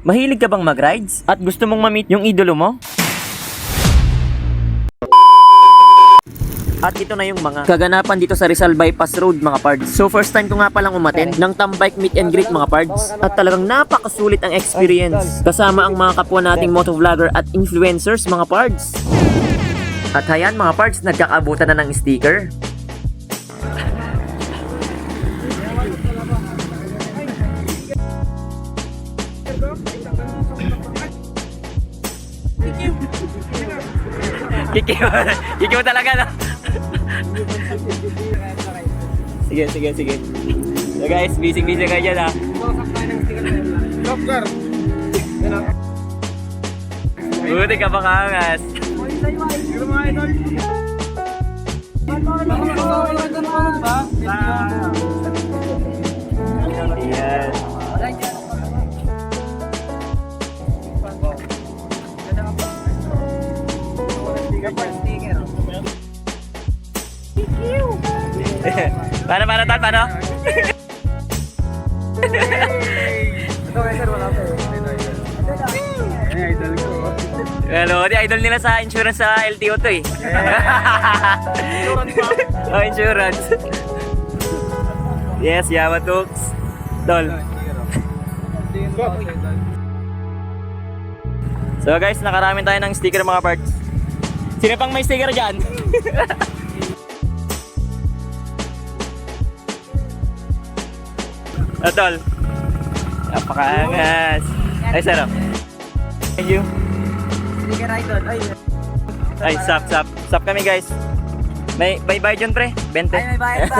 Mahilig ka bang mag-rides? At gusto mong ma-meet yung idolo mo? At ito na yung mga kaganapan dito sa Rizal Bypass Road mga pards. So first time ko nga palang umattend ng Tambike Meet and Greet mga pards. At talagang napakasulit ang experience. Kasama ang mga kapwa nating motovlogger at influencers mga pards. At hayan mga pards, nagkakabutan na ng sticker. Kikiw talaga no? Sige. So guys, busy kayo dyan ha. Buti ka makangas. Ayan. Paano? Hello, di idol nila sa insurance sa LTO to eh. Oh, insurance. Yes, Yamatox. Tol. So guys, nakarami tayo ng sticker mga parts. Sino pang may sticker dyan? Tol. Napakaangas. Ay, sarap. Thank you. Sticker idol. Ay, sap kami guys. May bayad yun pre, 20. Ay, may bayad pa.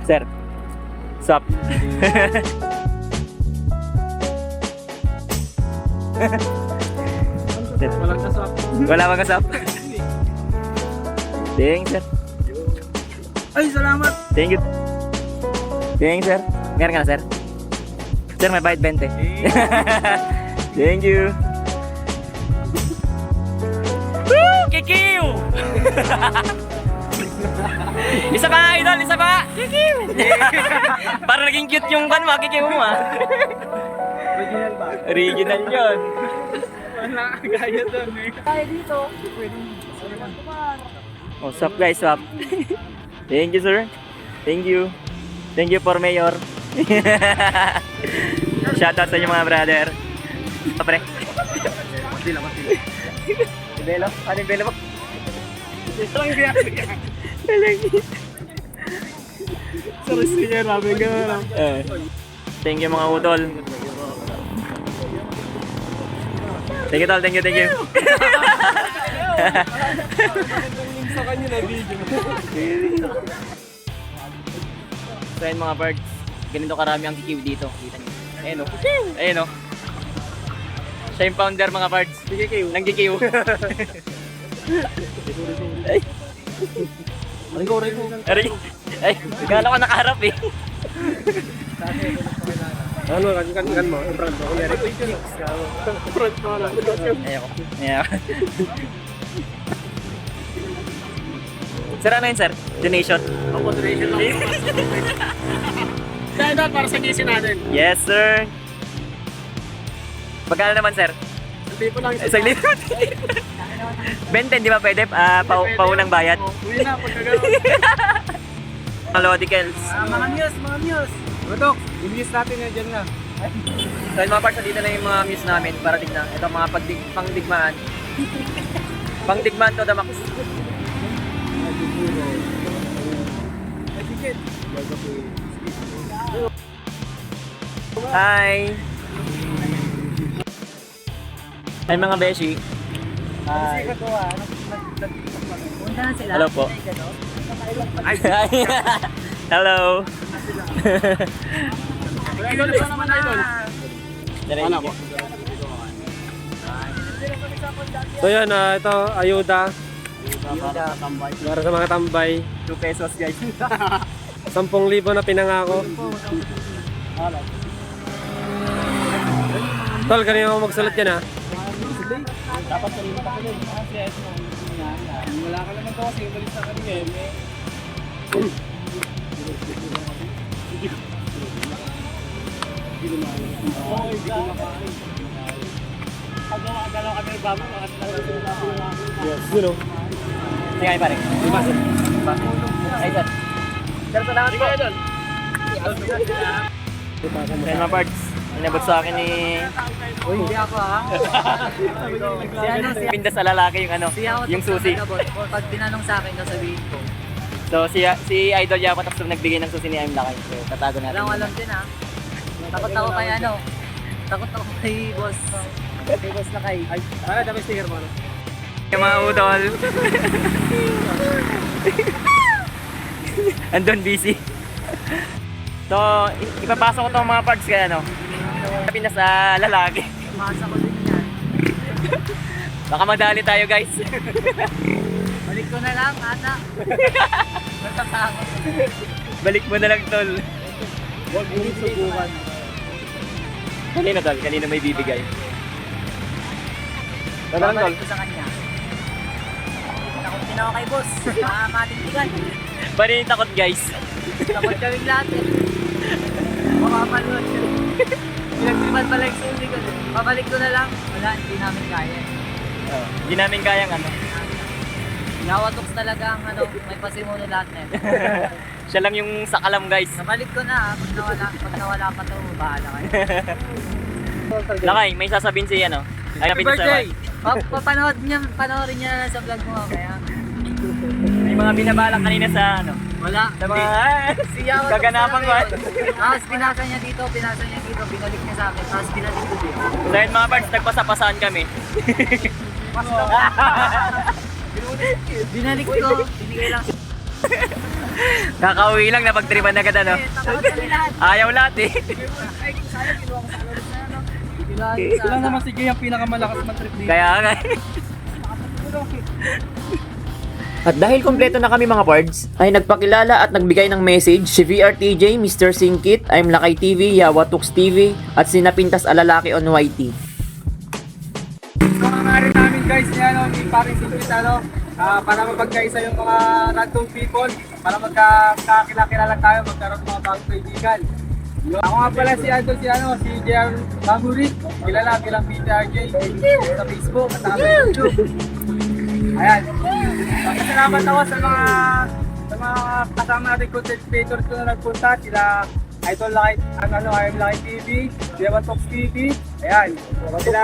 Sir. Sap. Walang kasap. Wala bang kasap? Thanks sir. Ay, salamat. Thank you. Thanks sir. Meron ka na sir? Sir, may bayad 20. Thank you. Woo! Kikiw! Isa pa nga idol, isa pa! Kikiw! Para naging cute yung kan mo, kikiw mo ah. Original ba? Original yun. Wala, gaya doon eh. Tayo dito. Oh, swap guys, swap. Thank you sir. Thank you. Thank you for mayor. Shoutout sa inyo mga brother. Pre. Matila. Belo? Ano yung belo mo? Ito lang yung Sarap siya, ramen ka na lang. Thank you mga utol. Thank you tol, thank you. Sa kanya na video. So ayun mga birds, ganito karami ang kikiw dito. Kita niyo. Ayun o. Ayun o. Siya yung founder mga birds. Nang kikiw. Ay. Aray ko. Ay, gano'n ko nakaharap eh. Ano, kan mo? Front mo. Front mo lang. Ayoko. Sir, ano yun sir? Donation? Ako, donation lang. Dahil para sa gisi natin. Yes sir. Magkano naman sir? Hindi po lang. Isang libo. 20, di ba pwede? Paunang bayad? Uwi na, pagkagano'n. Mga lodicals. Mga muse. Rodok, yung muse natin na dyan na. So yun mga parts, dito na yung mga muse namin para tignan. Ito mga pangdigmaan. Pangdigmaan to the max. Hi! Ay mga beshi. Hi. Hello po. Hello. Idol, isa naman idol. Ano po? So yan, ito, ayuda. Para sa mga tambay. 2 pesos guys. 10,000 na pinangako. Tol, kanina mo magsulat yan ha? Dapat sa rin pa ko yun. Wala ka naman to kasi umalis na kami eh. Yes, you know. Sige kayo pare. Ay, sir. Sir, salamat po. Ayan mga parts. Inabot sa akin ni... Uy, hindi ako ha. Pinda sa lalaki yung ano, yung susi. Pag tinanong sa akin, sasabihin ko. So si Idol Yawa tapos nagbigay ng susi ni I'm Lakay. So tatago natin. Alam din ha. Takot ako kay ano. Takot ako kay boss. Kay boss na kay. Ay, para dami sticker mo, no? Yung mga udol. Andun busy. So, ipapasok ko itong mga parts kaya ano. Pinda sa lalaki. Masa ko din yan. Baka madali tayo guys. Balik ko na lang, ata. Natatakot. Balik mo na lang tol. Huwag mo subukan. Kanino tol? Kanino may bibigay? Babalik ko sa kanya. Takot din ako kay boss. Matindigan. Bali yung takot guys. Takot kaming lahat eh. Makapanood siya. Pinagsiman pala yung susi ko. Babalik ko na lang. Wala, hindi namin kaya. Hindi namin kayang ano. Yawatoks talaga ang ano, may pasimuno lahat na yun. Siya lang yung sakalam guys. Nabalik ko na, pag nawala pa to, bahala kayo. Lakay, may sasabihin si ano. Ay, Happy birthday! Panoorin niya na lang sa vlog mo kaya. May mga binabalak kanina sa ano. Wala. Sa mga Si Yawatoks kaganapang talaga one. yun. Tapos pinasa niya dito, binalik niya sa akin, tapos binalik ko dito. So yun mga parts, nagpasapasaan kami. Binalik ko, binigay lang. Kakauwi lang, napagtripan na agad ano. Takot kami lahat. Ayaw lahat eh. Sila naman sige ang pinakamalakas man-trip dito. Kaya nga. At dahil kompleto na kami mga pards, ay nagpakilala at nagbigay ng message si VRTJ, Mr. Singkit, I'm Lakay TV, Yawatoks TV, at si Napintas Alalaki on YT. So, rin namin guys, ni ano, ni Paring Singkit, ano, para mapagkaisa yung mga random people, para magkakilala tayo, magkaroon ng mga bagong kaibigan. Ako nga pala si JR Mamurik, kilala bilang PTRJ sa Facebook at sa YouTube. Ayan. Salamat ako sa mga kasama natin content creators ko na nagpunta, sila Idol Lakay, I'm Lakay TV, Yawatoks TV, ayan. Sila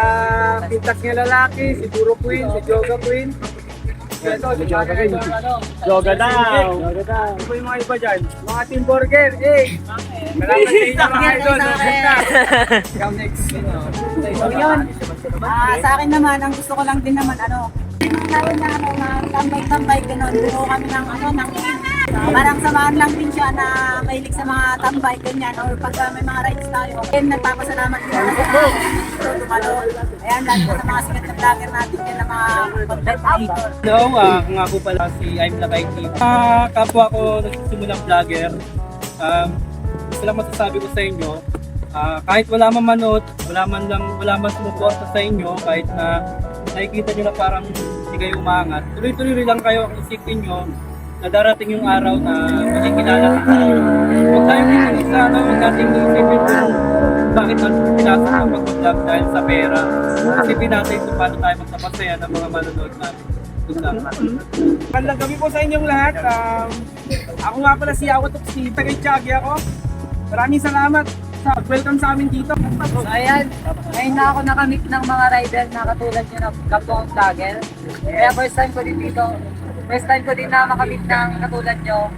Pintas ng Lalaki, si Duro Queen, si Joga Queen. Ito, si Joga Queen. Yoga daw. Ano po yung mga iba dyan? Mga Team Burger, Salamat sa inyo mga idol. Ikaw next. So yun, sa akin naman, ang gusto ko lang din naman, yung tawag na tambay-tambay, gano'n, buo kami ng team. Parang samahan lang din siya na mahilig sa mga tambay, ganyan, or pagka may mga rides tayo. Then, nagpapasalamat din naman sa mga dumalo. Ayan, lahat po sa mga sikat na vlogger natin din na mga content creator. Hello, ako nga po pala si I'm Lakay TV. Kapwa ko nagsimulang vlogger. Gusto lang masasabi ko sa inyo, kahit wala man manood, wala man sumuporta sa inyo, kahit na nakikita nyo na parang hindi kayo umangat, tuloy-tuloy lang kayo ang isipin nyo na darating yung araw na makikilala tayo. Huwag tayong isa, huwag natin isipin kung bakit natin pinasa ng mag-vlog dahil sa pera. Isipin natin kung paano tayo magpapasaya ng mga manonood natin. Magandang gabi po sa inyong lahat. Ako nga pala si Yawatoks TV, tagay-tiyagi ako. Maraming salamat sa welcome sa amin dito. So ayan, ngayon na ako nakamit ng mga rider na katulad nyo na kapong vlogger. Kaya first time ko din na makamit ng katulad nyo.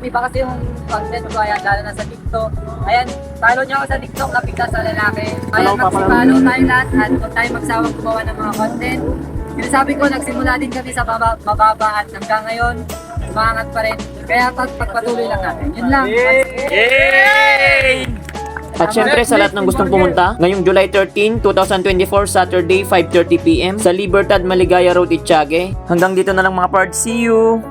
Iba kasi yung content ko, ayan, lalo na sa TikTok. Ayan, follow nyo ako sa TikTok, Napintas Alalaki. Ayan, mag-follow tayo lahat at huwag tayo magsawang gumawa ng mga content. Sinasabi ko, nagsimula din kami sa mababa at hanggang ngayon, umangat pa rin. Kaya pagpatuloy lang natin. Yun lang. Yay! At syempre sa lahat ng gustong pumunta, ngayong July 13, 2024, Saturday, 5:30 PM sa Libertad Maligaya Road, Itiague. Hanggang dito na lang mga pards. See you!